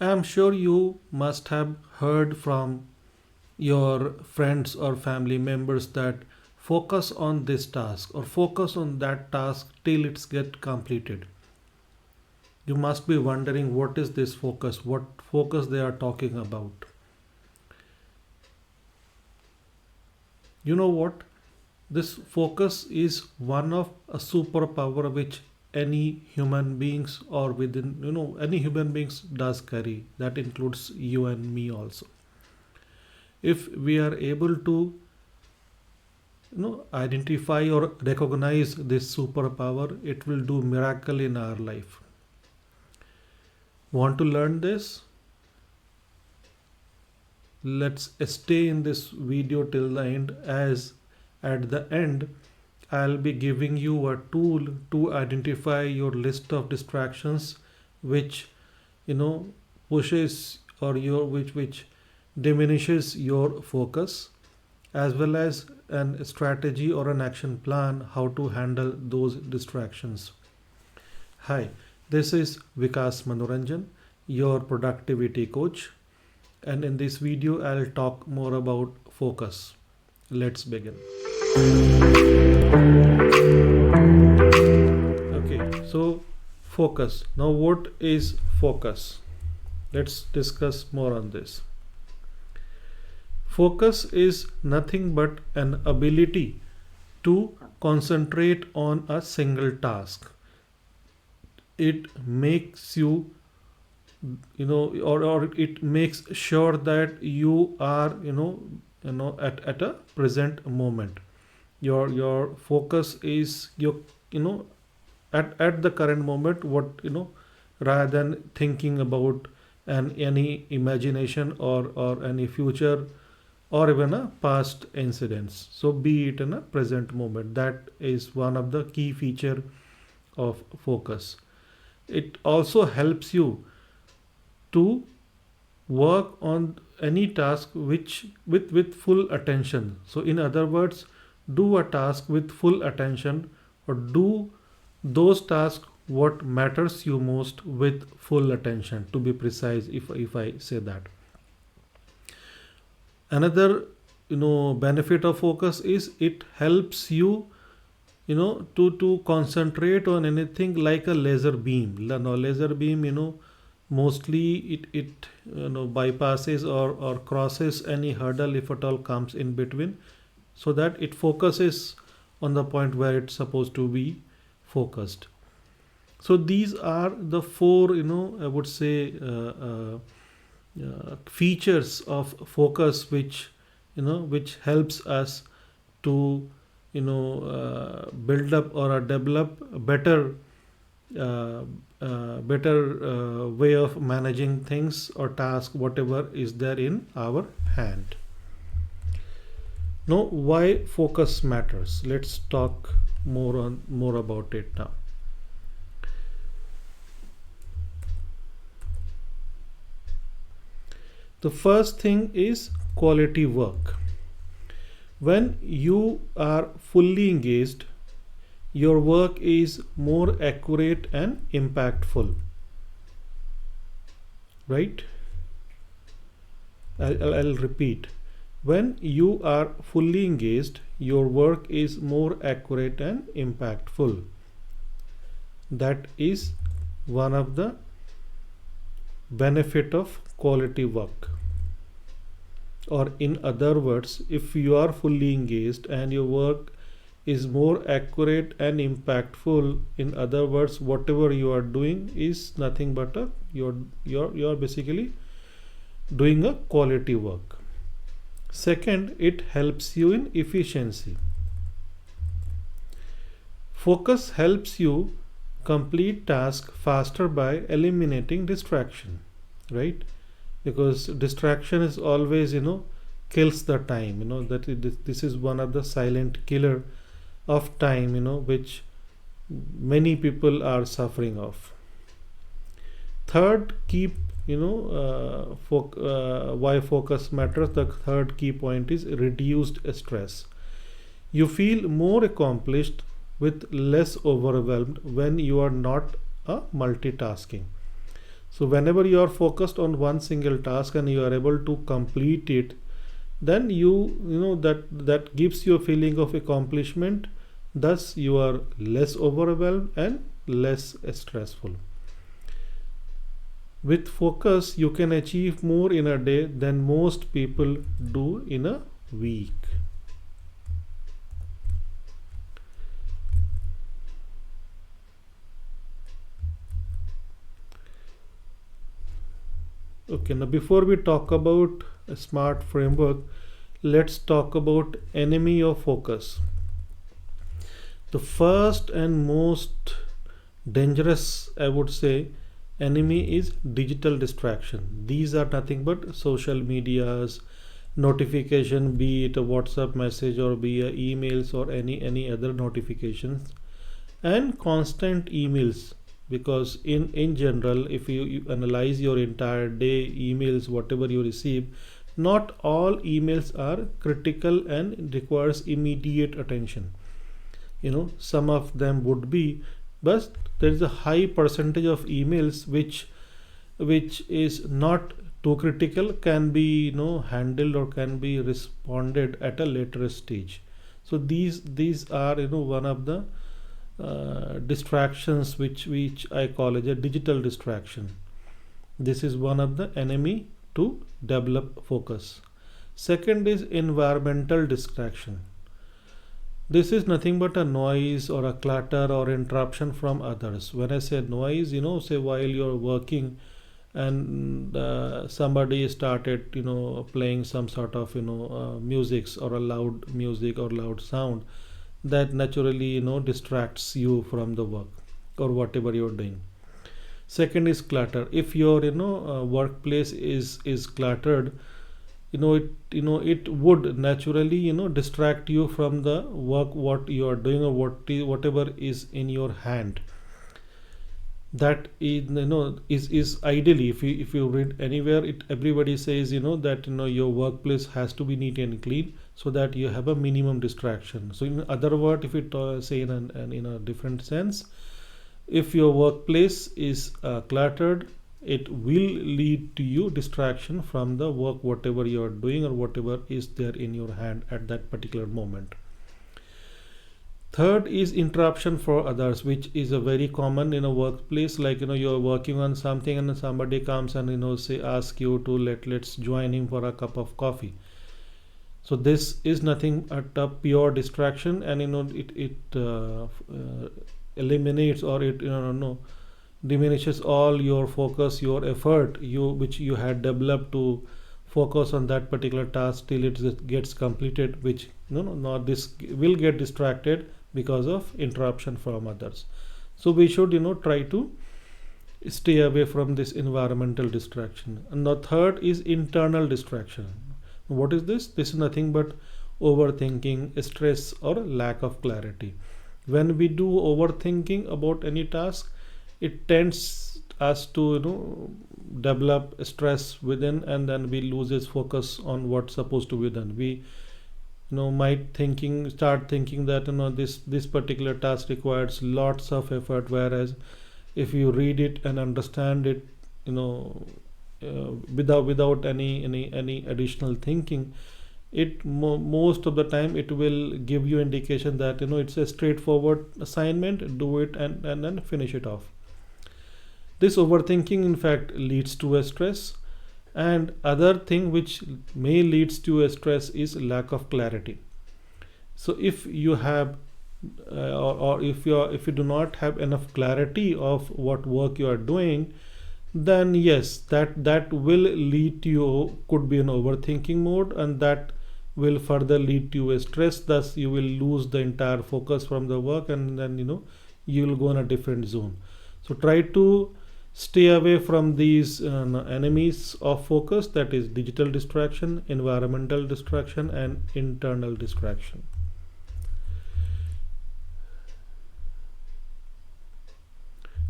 I'm sure you must have heard from your friends or family members that focus on this task or focus on that task till it's get completed. You must be wondering what is this focus, what focus they are talking about. You know what? This focus is one of a superpower which any human beings or within any human beings does carry. That includes you and me also. If we are able to identify or recognize this superpower, it will do miracle in our life. Want to learn this? Let's stay in this video till the end, as at the end I'll be giving you a tool to identify your list of distractions which you know pushes or your which diminishes your focus, as well as an strategy or an action plan how to handle those distractions. Hi, this is Vikas Manoranjan, your productivity coach, and in this video I'll talk more about focus. Let's begin. Okay, so focus. Now, what is focus? Let's discuss more on this. Focus is nothing but an ability to concentrate on a single task. It makes or it makes sure that you are at a present moment. Your focus is at the current moment, what rather than thinking about any imagination or any future or even a past incidents. So be it in a present moment. That is one of the key feature of focus. It also helps you to work on any task which with full attention. So in other words, do a task with full attention, or do those tasks what matters you most with full attention, to be precise, if I say that. Another benefit of focus is it helps you to concentrate on anything like a laser beam. Laser beam, mostly it bypasses or crosses any hurdle if at all comes in between, so that it focuses on the point where it's supposed to be focused. So these are the four I would say features of focus which helps us to build up or develop a better way of managing things or task whatever is there in our hand. Now, why focus matters? Let's talk more about it now. The first thing is quality work. When you are fully engaged, your work is more accurate and impactful. Right? I'll repeat. When you are fully engaged, your work is more accurate and impactful. That is one of the benefit of quality work. Or in other words, if you are fully engaged and your work is more accurate and impactful, in other words, whatever you are doing is nothing but you're basically doing a quality work. Second, it helps you in efficiency. Focus helps you complete task faster by eliminating distraction, right? Because distraction is always kills the time. This is one of the silent killer of time, which many people are suffering of. Third, keep why focus matters. The third key point is reduced stress. You feel more accomplished with less overwhelmed when you are not multitasking. So whenever you are focused on one single task and you are able to complete it, then you know that gives you a feeling of accomplishment. Thus you are less overwhelmed and less stressful. With focus you can achieve more in a day than most people do in a week. Okay, now before we talk about a smart framework, let's talk about enemy of focus. The first and most dangerous, I would say, enemy is digital distraction. These are nothing but social medias, notification, be it a WhatsApp message or be a emails or any other notifications, and constant emails. Because in general, if you analyze your entire day emails, whatever you receive, not all emails are critical and requires immediate attention. Some of them would be, but there is a high percentage of emails which is not too critical, can be handled or can be responded at a later stage. So these are one of the distractions which I call as a digital distraction. This is one of the enemy to develop focus. Second is environmental distraction. This is nothing but a noise or a clutter or interruption from others. When I say noise, say while you're working and somebody started playing some sort of music or a loud music or loud sound, that naturally distracts you from the work or whatever you're doing. Second is clutter. If your workplace is cluttered, it would naturally distract you from the work what you are doing or whatever is in your hand. That is ideally, if you read anywhere, it everybody says that your workplace has to be neat and clean so that you have a minimum distraction. So in other words, if it say in a different sense, if your workplace is cluttered, it will lead to you distraction from the work whatever you are doing or whatever is there in your hand at that particular moment. Third is interruption for others, which is a very common in a workplace. Like you're working on something and somebody comes and say ask you to let's join him for a cup of coffee. So this is nothing but a pure distraction, and it eliminates or it no diminishes all your focus, your effort which you had developed to focus on that particular task till it gets completed, which not this will get distracted because of interruption from others. So we should try to stay away from this environmental distraction. And the third is internal distraction. What is this? This is nothing but overthinking, stress, or lack of clarity. When we do overthinking about any task, it tends us to develop stress within, and then we loses focus on what's supposed to be done. We might start thinking that this particular task requires lots of effort, whereas if you read it and understand it without any additional thinking, it most of the time it will give you indication that it's a straightforward assignment, do it and then finish it off. This overthinking in fact leads to a stress, and other thing which may leads to a stress is lack of clarity. So if you have or if you do not have enough clarity of what work you are doing, then yes, that will lead to you could be an overthinking mode, and that will further lead to a stress. Thus you will lose the entire focus from the work, and then you will go in a different zone. So try to stay away from these enemies of focus, that is digital distraction, environmental distraction, and internal distraction.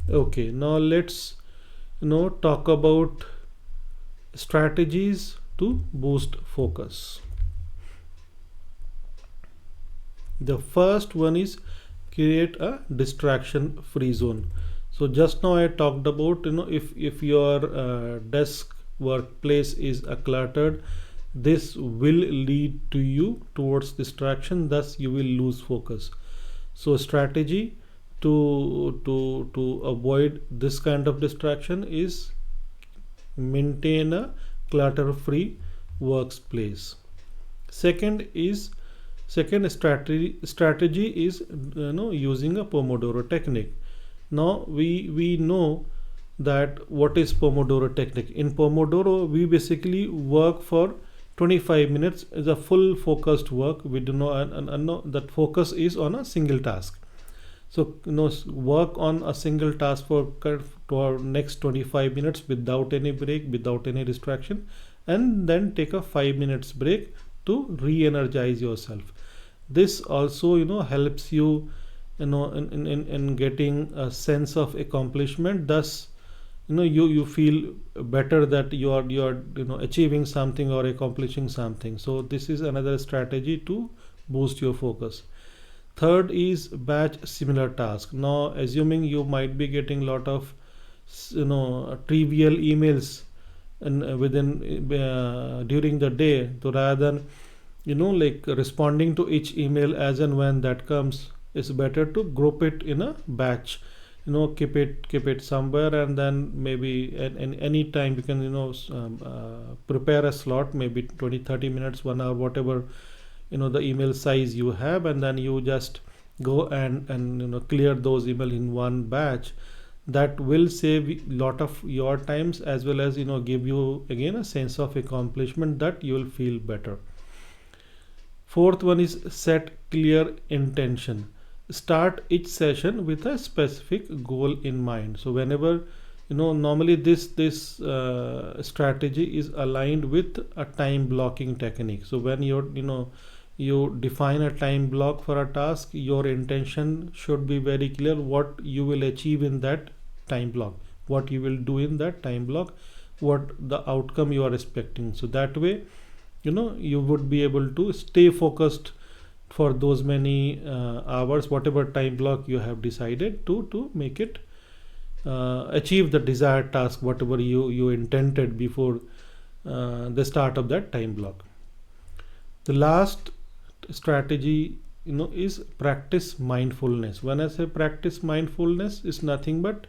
Okay, now let's talk about strategies to boost focus. The first one is create a distraction free zone. So just now I talked about, if your desk workplace is cluttered, this will lead to you towards distraction, thus you will lose focus. So strategy to avoid this kind of distraction is maintain a clutter free workspace. Second strategy is, using a Pomodoro technique. Now we know that what is Pomodoro technique. In Pomodoro we basically work for 25 minutes is a full focused work. We do know, and know that focus is on a single task. So work on a single task for next 25 minutes without any break, without any distraction, and then take a 5 minutes break to re-energize yourself. This also helps you, in getting a sense of accomplishment. Thus you feel better that you are achieving something or accomplishing something. So this is another strategy to boost your focus. Third is batch similar task. Now assuming you might be getting lot of trivial emails and within during the day, so rather than like responding to each email as and when that comes, it's better to group it in a batch. Keep it somewhere, and then maybe at any time you can prepare a slot, maybe 20-30 minutes, 1 hour, whatever the email size you have, and then you just go and clear those email in one batch. That will save lot of your times, as well as give you again a sense of accomplishment that you will feel better. Fourth one is set clear intention. Start each session with a specific goal in mind. So whenever normally this strategy is aligned with a time blocking technique. So when you define a time block for a task, your intention should be very clear, what you will achieve in that time block, what you will do in that time block, what the outcome you are expecting. So that way you would be able to stay focused for those many hours, whatever time block you have decided to make it achieve the desired task, whatever you intended before the start of that time block. The last strategy is practice mindfulness. When I say practice mindfulness, is nothing but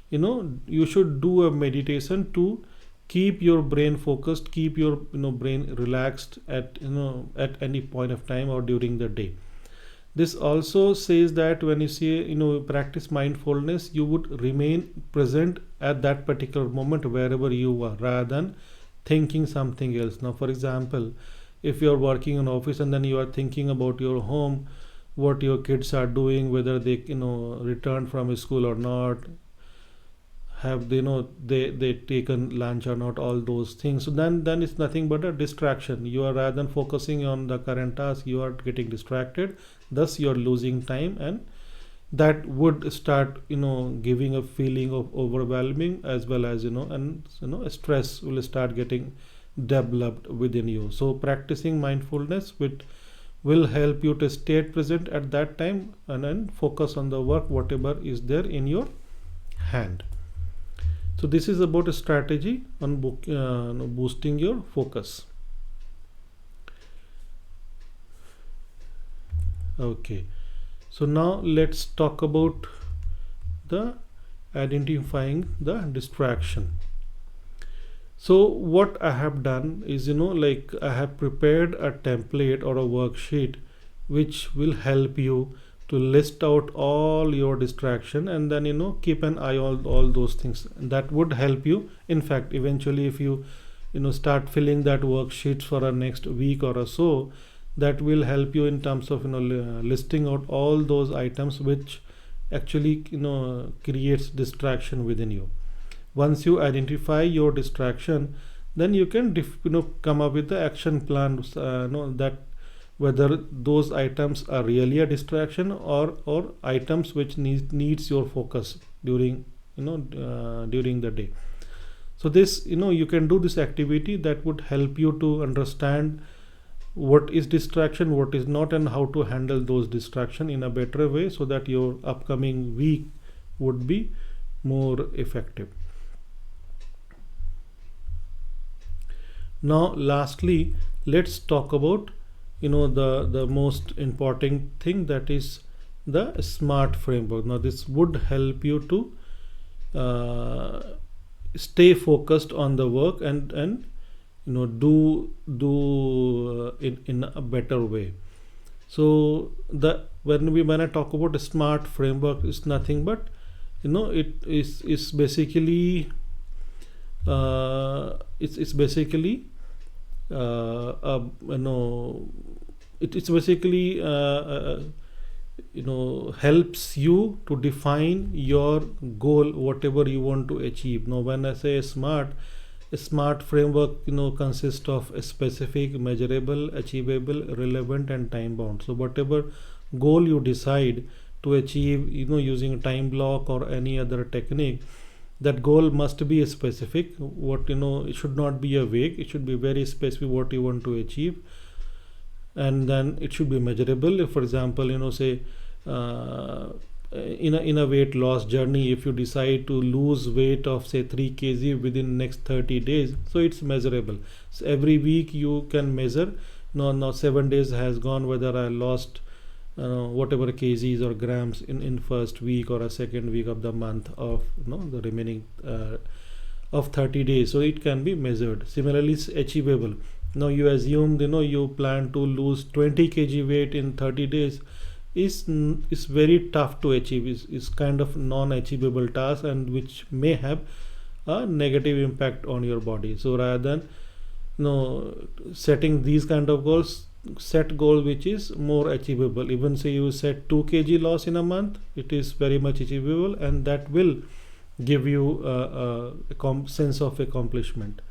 you should do a meditation to keep your brain focused, keep your brain relaxed at any point of time or during the day. This also says that when you say practice mindfulness, you would remain present at that particular moment wherever you are, rather than thinking something else. Now for example, if you are working in office and then you are thinking about your home, what your kids are doing, whether they returned from school or not, have they taken lunch or not, all those things. So then it's nothing but a distraction. You are, rather than focusing on the current task, you are getting distracted, thus you are losing time, and that would start giving a feeling of overwhelming, as well as stress will start getting developed within you. So practicing mindfulness will help you to stay present at that time, and then focus on the work, whatever is there in your hand. So this is about a strategy on boosting your focus. Okay, so now let's talk about the identifying the distraction. So what I have done is like I have prepared a template or a worksheet which will help you to list out all your distraction, and then keep an eye on all those things. That would help you. In fact, eventually if you start filling that worksheet for a next week or so, that will help you in terms of listing out all those items which actually creates distraction within you. Once you identify your distraction, then you can come up with the action plan, that whether those items are really a distraction or items which needs your focus during during the day. So this you can do this activity that would help you to understand what is distraction, what is not, and how to handle those distraction in a better way, so that your upcoming week would be more effective. Now lastly, let's talk about the most important thing, that is the smart framework. Now this would help you to uh, stay focused on the work and do in a better way. So the when I talk about a smart framework, it's nothing but it is basically it's basically you know it's basically helps you to define your goal, whatever you want to achieve. Now when I say smart, a smart framework consists of a specific, measurable, achievable, relevant and time bound. So whatever goal you decide to achieve using a time block or any other technique, that goal must be specific. What it should not be a vague, it should be very specific what you want to achieve. And then it should be measurable. If for example say uh, in a weight loss journey, if you decide to lose weight of say 3 kg within next 30 days, so it's measurable. So every week you can measure, no, now 7 days has gone, whether I lost whatever kgs or grams in first week or a second week of the month of the remaining of 30 days. So it can be measured. Similarly, it's achievable. Now you assumed you plan to lose 20 kg weight in 30 days, is very tough to achieve, is kind of non-achievable task, and which may have a negative impact on your body. So rather than setting these kind of goals, set goal which is more achievable. Even say you set 2 kg loss in a month, it is very much achievable, and that will give you a sense of accomplishment.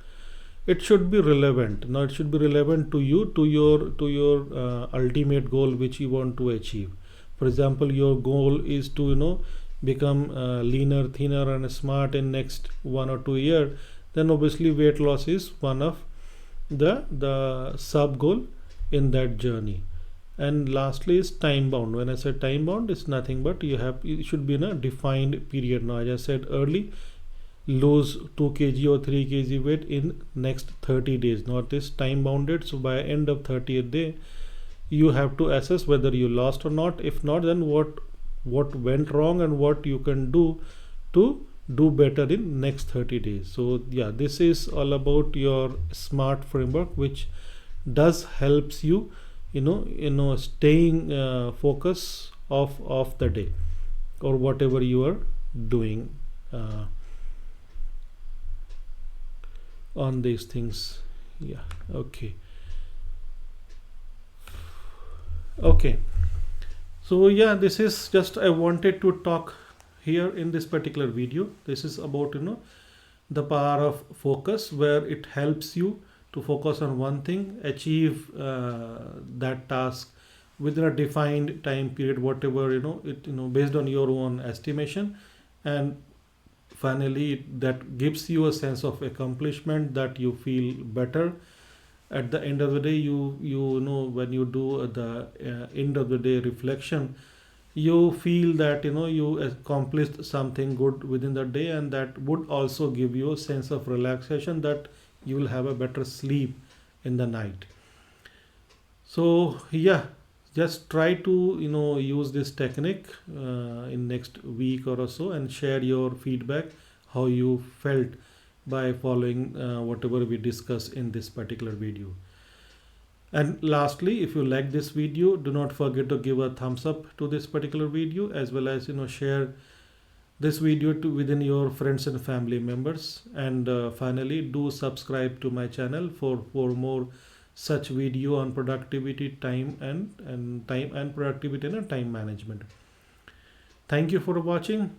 It should be relevant. Now it should be relevant to you, to your ultimate goal which you want to achieve. For example, your goal is to become leaner, thinner and smart in next 1 or 2 years. Then obviously weight loss is one of the sub goal in that journey. And lastly is time bound. When I said time bound, it's nothing but it should be in a defined period. Now as I said early, lose 2 kg or 3 kg weight in next 30 days. Not this time bounded. So by end of 30th day you have to assess whether you lost or not. If not, then what went wrong and what you can do to do better in next 30 days. So yeah, this is all about your smart framework, which does helps you staying focus of the day or whatever you are doing on these things. Yeah, okay. So yeah, this is just I wanted to talk here in this particular video. This is about the power of focus, where it helps you to focus on one thing, achieve that task within a defined time period, whatever based on your own estimation. And finally that gives you a sense of accomplishment, that you feel better at the end of the day. You know, when you do the end of the day reflection, you feel that you accomplished something good within the day, and that would also give you a sense of relaxation, that you will have a better sleep in the night. So yeah, just try to use this technique in next week or so, and share your feedback, how you felt by following whatever we discuss in this particular video. And lastly, if you like this video, do not forget to give a thumbs up to this particular video, as well as share this video to within your friends and family members. And finally, do subscribe to my channel for more such video on productivity, time and productivity and time management. Thank you for watching.